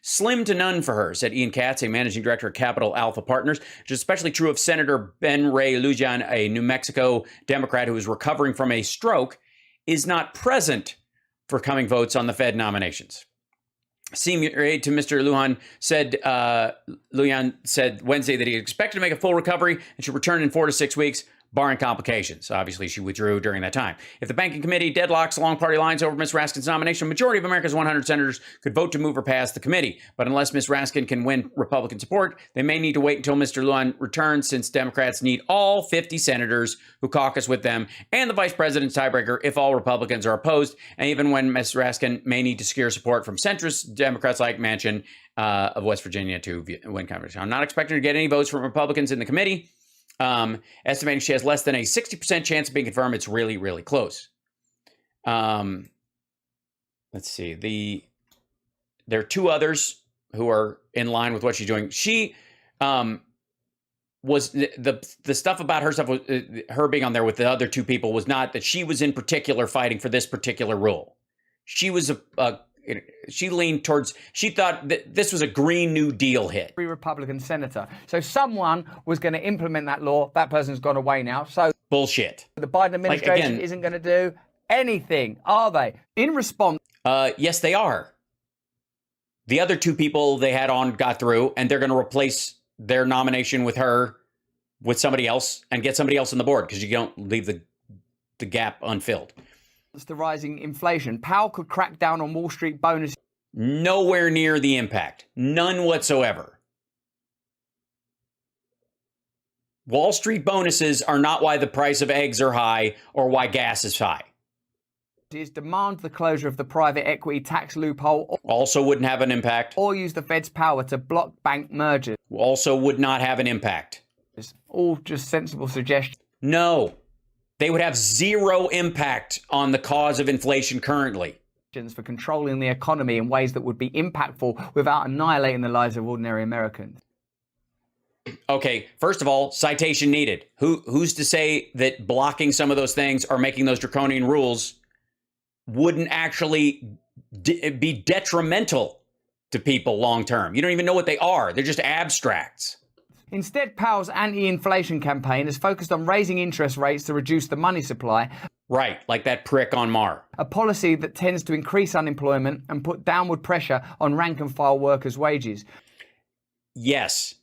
slim to none for her, said Ian Katz, a managing director at Capital Alpha Partners, which is especially true of Senator Ben Ray Lujan, a New Mexico Democrat who is recovering from a stroke, is not present for coming votes on the Fed nominations. Senior aide to Mr. Lujan said Wednesday that he expected to make a full recovery and should return in 4 to 6 weeks, barring complications. Obviously, she withdrew during that time. If the banking committee deadlocks along party lines over Ms. Raskin's nomination, a majority of America's 100 senators could vote to move her past the committee. But unless Ms. Raskin can win Republican support, they may need to wait until Mr. Lujan returns, since Democrats need all 50 senators who caucus with them and the vice president's tiebreaker if all Republicans are opposed. And even when Ms. Raskin may need to secure support from centrist Democrats like Manchin of West Virginia to win confirmation. I'm not expecting her to get any votes from Republicans in the committee. Estimating she has less than a 60% chance of being confirmed. It's really, really close. Let's see. There are two others who are in line with what she's doing. She was the stuff about her stuff, her being on there with the other two people, was not that she was in particular fighting for this particular rule. She was she leaned towards, she thought that this was a Green New Deal hit. Republican senator. So someone was going to implement that law. That person's gone away now. So bullshit. The Biden administration isn't going to do anything, are they? In response. Yes, they are. The other two people they had on got through, and they're going to replace their nomination with her with somebody else and get somebody else on the board, because you don't leave the gap unfilled. The rising inflation. Powell could crack down on Wall Street bonuses. Nowhere near the impact. None whatsoever. Wall Street bonuses are not why the price of eggs are high or why gas is high. Demand the closure of the private equity tax loophole. Also wouldn't have an impact. Or use the Fed's power to block bank mergers. Also would not have an impact. It's all just sensible suggestions. No. They would have zero impact on the cause of inflation currently. For controlling the economy in ways that would be impactful without annihilating the lives of ordinary Americans. Okay, first of all, citation needed. Who's to say that blocking some of those things or making those draconian rules wouldn't actually be detrimental to people long term? You don't even know what they are. They're just abstracts. Instead, Powell's anti-inflation campaign is focused on raising interest rates to reduce the money supply. Right, like that prick on Maher. A policy that tends to increase unemployment and put downward pressure on rank-and-file workers' wages. Yes,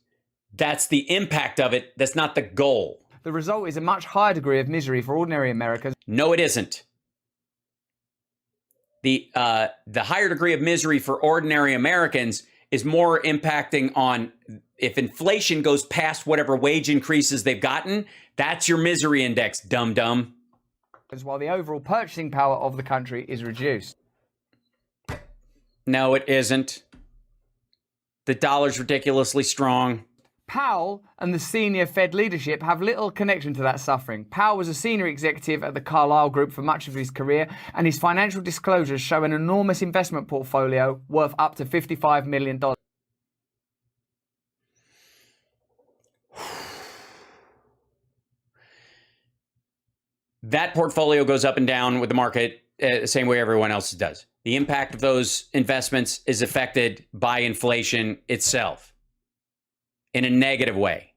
that's the impact of it. That's not the goal. The result is a much higher degree of misery for ordinary Americans. No, it isn't. The higher degree of misery for ordinary Americans is more impacting on if inflation goes past whatever wage increases they've gotten. That's your misery index, dum-dum. While the overall purchasing power of the country is reduced. No, it isn't. The dollar's ridiculously strong. Powell and the senior Fed leadership have little connection to that suffering. Powell was a senior executive at the Carlyle Group for much of his career, and his financial disclosures show an enormous investment portfolio worth up to $55 million. That portfolio goes up and down with the market the same way everyone else does. The impact of those investments is affected by inflation itself in a negative way.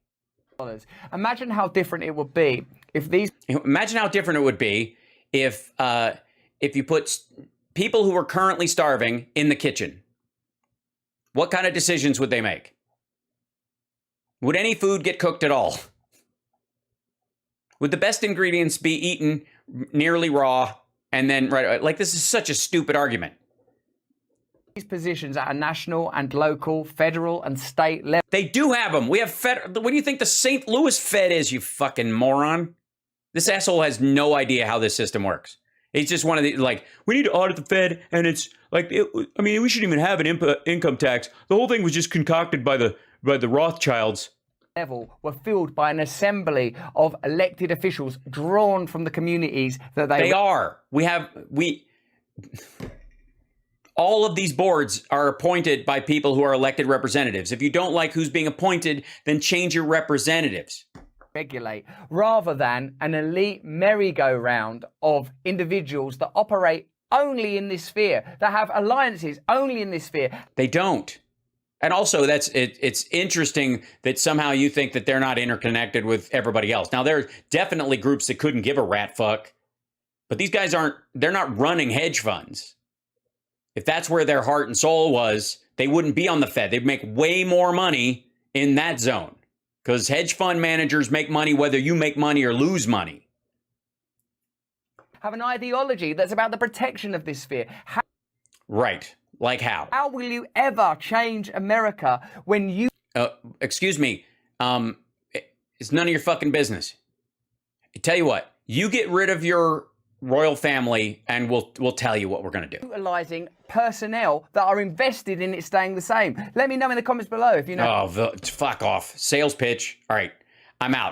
Imagine how different it would be if these... Imagine how different it would be if you put people who are currently starving in the kitchen. What kind of decisions would they make? Would any food get cooked at all? Would the best ingredients be eaten nearly raw and then right? Like, this is such a stupid argument. These positions at a national and local, federal and state level. They do have them. We have Fed. What do you think the St. Louis Fed is, you fucking moron? This asshole has no idea how this system works. He's just one of the, like, we need to audit the Fed, and it's like, I mean, we shouldn't even have an income tax. The whole thing was just concocted by the Rothschilds. Level were filled by an assembly of elected officials drawn from the communities that they are. All of these boards are appointed by people who are elected representatives. If you don't like who's being appointed, then change your representatives. Regulate, rather than an elite merry-go-round of individuals that operate only in this sphere, that have alliances only in this sphere. They don't. And also, it's interesting that somehow you think that they're not interconnected with everybody else. Now, there are definitely groups that couldn't give a rat fuck, but these guys they're not running hedge funds. If that's where their heart and soul was, they wouldn't be on the Fed. They'd make way more money in that zone. Because hedge fund managers make money whether you make money or lose money. Have an ideology that's about the protection of this sphere. Right. Like how? How will you ever change America when you... Excuse me. It's none of your fucking business. I tell you what. You get rid of your royal family and we'll tell you what we're going to do. Utilizing personnel that are invested in it staying the same. Let me know in the comments below if you know. Oh, fuck off. Sales pitch. All right. I'm out.